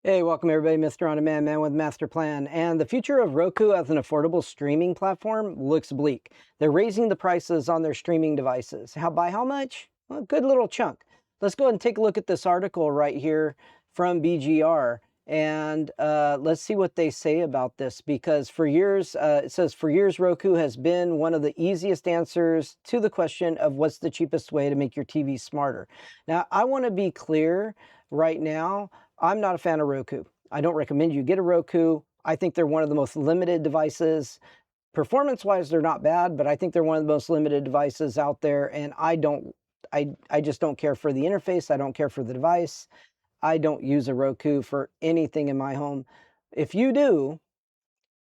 Hey, welcome everybody, Mr. On Demand, man with master plan. And the future of Roku as an affordable streaming platform looks bleak. They're raising the prices on their streaming devices. By how much? Well, a good little chunk. Let's go ahead and take a look at this article right here from BGR. And let's see what they say about this, because for years, it says, for years, Roku has been one of the easiest answers to the question of what's the cheapest way to make your TV smarter. Now, I want to be clear right now. I'm not a fan of Roku. I don't recommend you get a Roku. I think they're one of the most limited devices. Performance-wise, they're not bad, but I think they're one of the most limited devices out there, and I just don't care for the interface. I don't care for the device. I don't use a Roku for anything in my home. If you do,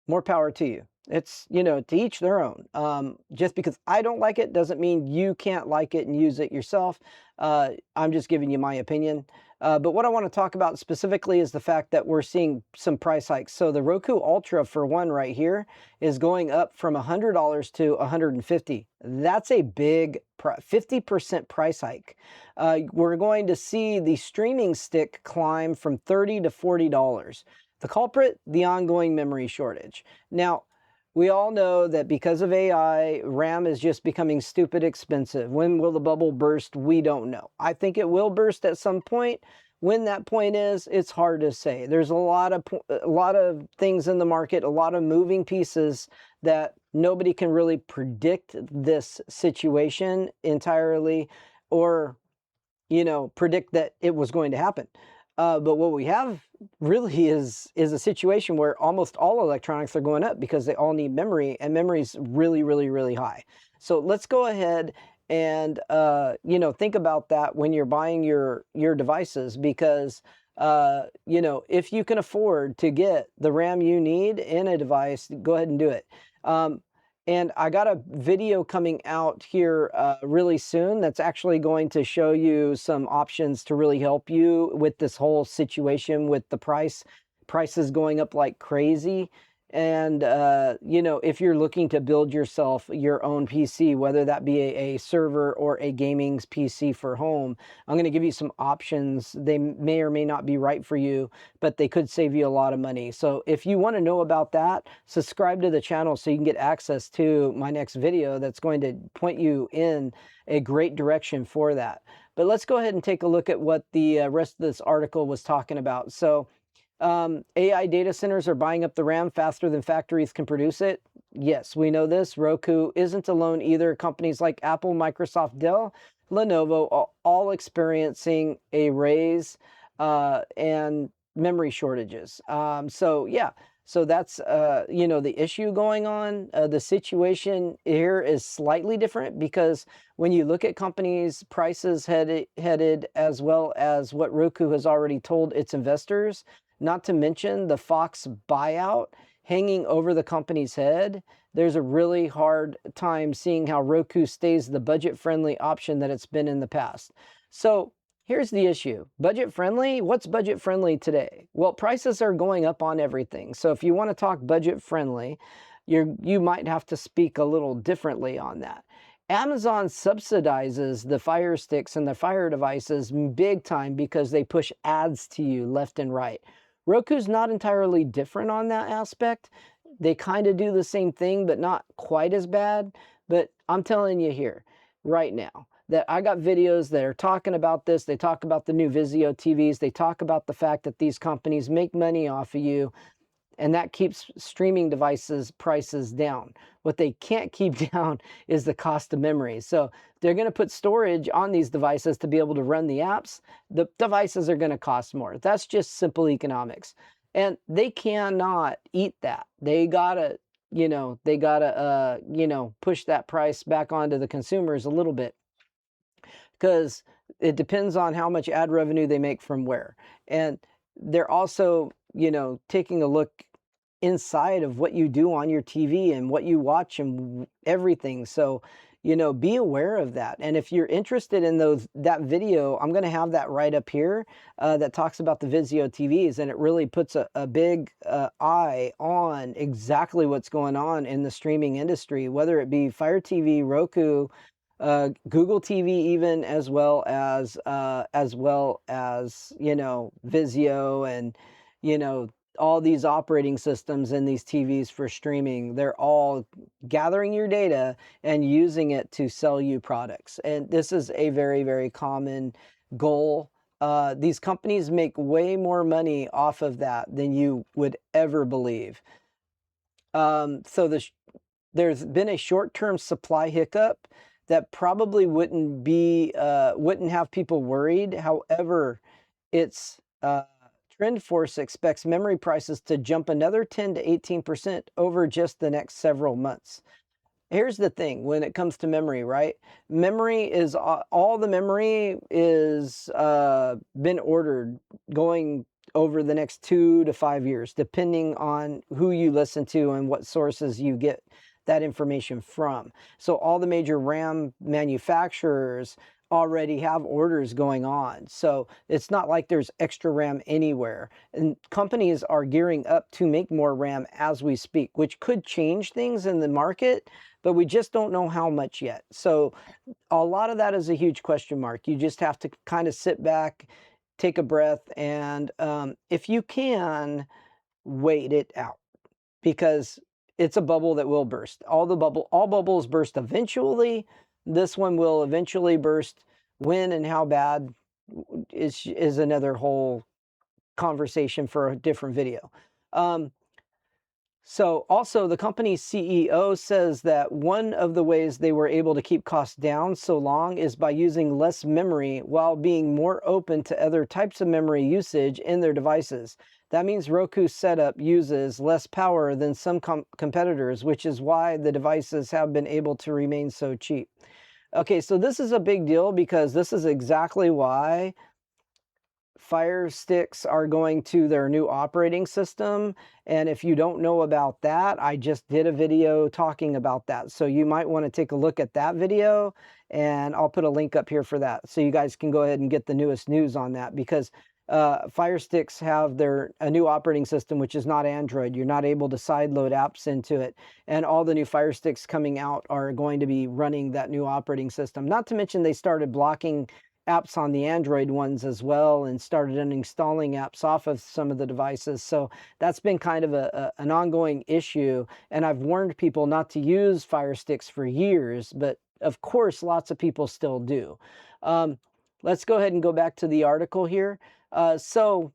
more power to you. It's, to each their own. Just because I don't like it doesn't mean you can't like it and use it yourself. I'm just giving you my opinion. But what I want to talk about specifically is the fact that we're seeing some price hikes. So the Roku Ultra, for one, right here, is going up from $100 to $150. That's a big 50% price hike. We're going to see the streaming stick climb from $30 to $40. The culprit, the ongoing memory shortage. Now, we all know that because of AI, RAM is just becoming stupid expensive. When will the bubble burst? We don't know. I think it will burst at some point. When that point is, it's hard to say. There's a lot of things in the market, a lot of moving pieces that nobody can really predict this situation entirely, or predict that it was going to happen. But what we have really is a situation where almost all electronics are going up because they all need memory, and memory is really, really, really high. So let's go ahead and think about that when you're buying your devices, because if you can afford to get the RAM you need in a device, go ahead and do it. And I got a video coming out here really soon that's actually going to show you some options to really help you with this whole situation with the prices going up like crazy. And, if you're looking to build yourself your own PC, whether that be a server or a gaming PC for home, I'm going to give you some options. They may or may not be right for you, but they could save you a lot of money. So if you want to know about that, subscribe to the channel so you can get access to my next video that's going to point you in a great direction for that. But let's go ahead and take a look at what the rest of this article was talking about. So AI data centers are buying up the RAM faster than factories can produce it. Yes, we know this. Roku isn't alone either. Companies like Apple, Microsoft, Dell, Lenovo are all experiencing a raise and memory shortages. So that's the issue going on. The situation here is slightly different because when you look at companies' prices headed, as well as what Roku has already told its investors, not to mention the Fox buyout hanging over the company's head, there's a really hard time seeing how Roku stays the budget-friendly option that it's been in the past. So here's the issue. Budget-friendly? What's budget-friendly today? Well, prices are going up on everything. So if you want to talk budget-friendly, you might have to speak a little differently on that. Amazon subsidizes the Fire Sticks and the Fire devices big time because they push ads to you left and right. Roku's not entirely different on that aspect. They kind of do the same thing, but not quite as bad. But I'm telling you here, right now, that I got videos that are talking about this. They talk about the new Vizio TVs. They talk about the fact that these companies make money off of you, and that keeps streaming devices prices down. What they can't keep down is the cost of memory. So they're going to put storage on these devices to be able to run the apps. The devices are going to cost more. That's just simple economics. And they cannot eat that. They gotta, push that price back onto the consumers a little bit, because it depends on how much ad revenue they make from where. And they're also, taking a look inside of what you do on your TV and what you watch and everything. So, be aware of that. And if you're interested in that video, I'm going to have that right up here that talks about the Vizio TVs, and it really puts a big eye on exactly what's going on in the streaming industry, whether it be Fire TV, Roku, Google TV, even as well as Vizio you know, all these operating systems in these TVs for streaming, they're all gathering your data and using it to sell you products. And this is a very, very common goal. These companies make way more money off of that than you would ever believe. So there's been a short-term supply hiccup that probably wouldn't have people worried. However, it's TrendForce expects memory prices to jump another 10 to 18% over just the next several months. Here's the thing when it comes to memory, right? Memory is all the memory is been ordered going over the next 2 to 5 years, depending on who you listen to and what sources you get that information from. So all the major RAM manufacturers already have orders going on. So it's not like there's extra RAM anywhere. And companies are gearing up to make more RAM as we speak, which could change things in the market, but we just don't know how much yet. So a lot of that is a huge question mark. You just have to kind of sit back, take a breath, and if you can, wait it out, because it's a bubble that will burst. All bubbles burst eventually. This one will eventually burst. When and how bad is another whole conversation for a different video. So also the company's CEO says that one of the ways they were able to keep costs down so long is by using less memory while being more open to other types of memory usage in their devices. That means Roku's setup uses less power than some competitors, which is why the devices have been able to remain so cheap. Okay, so this is a big deal because this is exactly why Fire Sticks are going to their new operating system. And if you don't know about that, I just did a video talking about that. So you might want to take a look at that video, and I'll put a link up here for that. So you guys can go ahead and get the newest news on that, because Fire Sticks have a new operating system, which is not Android. You're not able to sideload apps into it. And all the new Fire Sticks coming out are going to be running that new operating system. Not to mention they started blocking apps on the Android ones as well, and started uninstalling apps off of some of the devices. So that's been kind of an ongoing issue. And I've warned people not to use Fire Sticks for years, but of course, lots of people still do. Let's go ahead and go back to the article here. That's why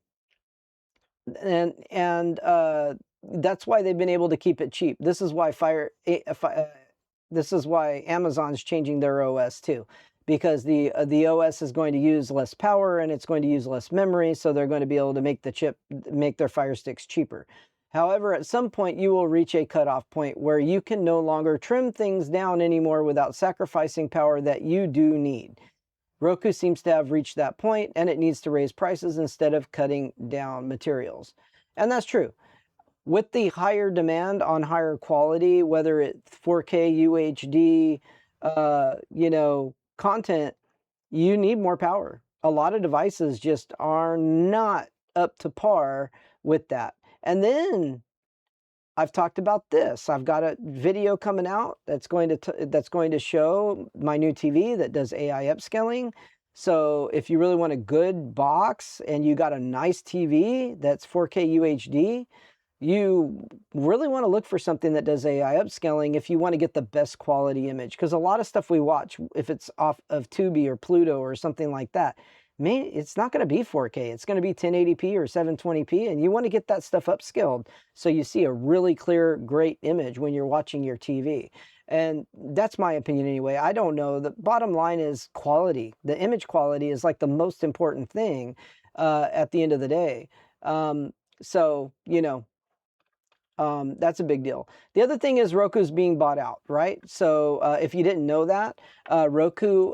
they've been able to keep it cheap. This is why this is why Amazon's changing their OS too, because the OS is going to use less power and it's going to use less memory, so they're going to be able to make their Fire Sticks cheaper. However, at some point you will reach a cutoff point where you can no longer trim things down anymore without sacrificing power that you do need. Roku seems to have reached that point, and it needs to raise prices instead of cutting down materials. And that's true. With the higher demand on higher quality, whether it's 4K, UHD, content, you need more power. A lot of devices just are not up to par with that. And then I've talked about this. I've got a video coming out that's going to show my new TV that does AI upscaling. So if you really want a good box and you got a nice TV that's 4K UHD, you really want to look for something that does AI upscaling if you want to get the best quality image. Because a lot of stuff we watch, if it's off of Tubi or Pluto or something like that, it's not going to be 4K. It's going to be 1080p or 720p, and you want to get that stuff upscaled so you see a really clear, great image when you're watching your TV. And that's my opinion anyway. I don't know. The bottom line is quality. The image quality is like the most important thing at the end of the day. That's a big deal. The other thing is Roku's being bought out, right? So if you didn't know that, Roku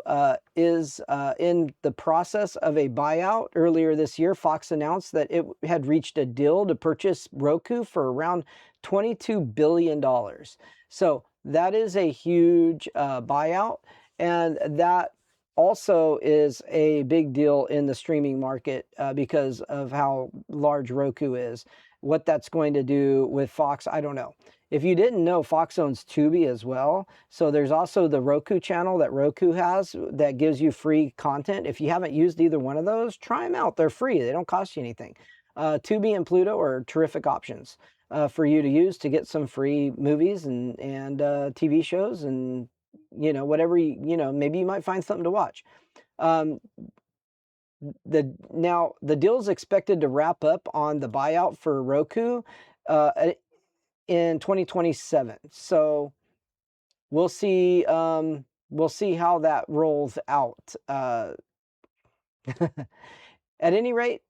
is in the process of a buyout. Earlier this year, Fox announced that it had reached a deal to purchase Roku for around $22 billion. So that is a huge buyout, and that also is a big deal in the streaming market because of how large Roku is. What that's going to do with Fox, I don't know. If you didn't know, Fox owns Tubi as well. So there's also the Roku channel that Roku has that gives you free content. If you haven't used either one of those, try them out. They're free. They don't cost you anything. Tubi and Pluto are terrific options for you to use to get some free movies and TV shows and whatever maybe you might find something to watch. Now the deal is expected to wrap up on the buyout for Roku in 2027. So we'll see. We'll see how that rolls out. At any rate,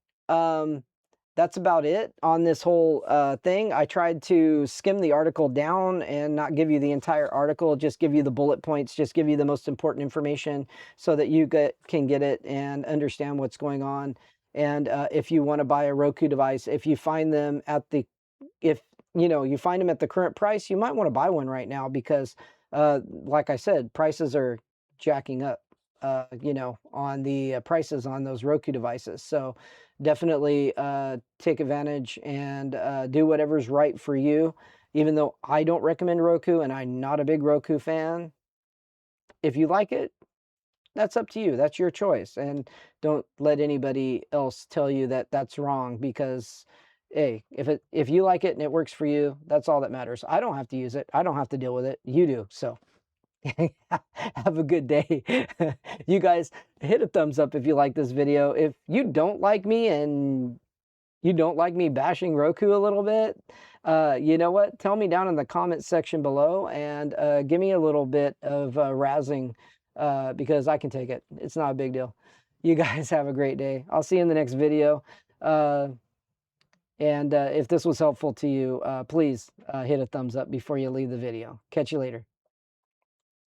that's about it on this whole thing. I tried to skim the article down and not give you the entire article, just give you the bullet points, just give you the most important information so that you can get it and understand what's going on. And if you want to buy a Roku device, if you find them at the, if you find them at the current price, you might want to buy one right now because, like I said, prices are jacking up. On the prices on those Roku devices. So definitely take advantage and do whatever's right for you. Even though I don't recommend Roku and I'm not a big Roku fan, if you like it, that's up to you. That's your choice. And don't let anybody else tell you that that's wrong because, hey, if you like it and it works for you, that's all that matters. I don't have to use it. I don't have to deal with it. You do. So have a good day. You guys, hit a thumbs up if you like this video. If you don't like me and you don't like me bashing Roku a little bit, you know what? Tell me down in the comment section below and give me a little bit of razzing because I can take it. It's not a big deal. You guys have a great day. I'll see you in the next video. And if this was helpful to you, please hit a thumbs up before you leave the video. Catch you later.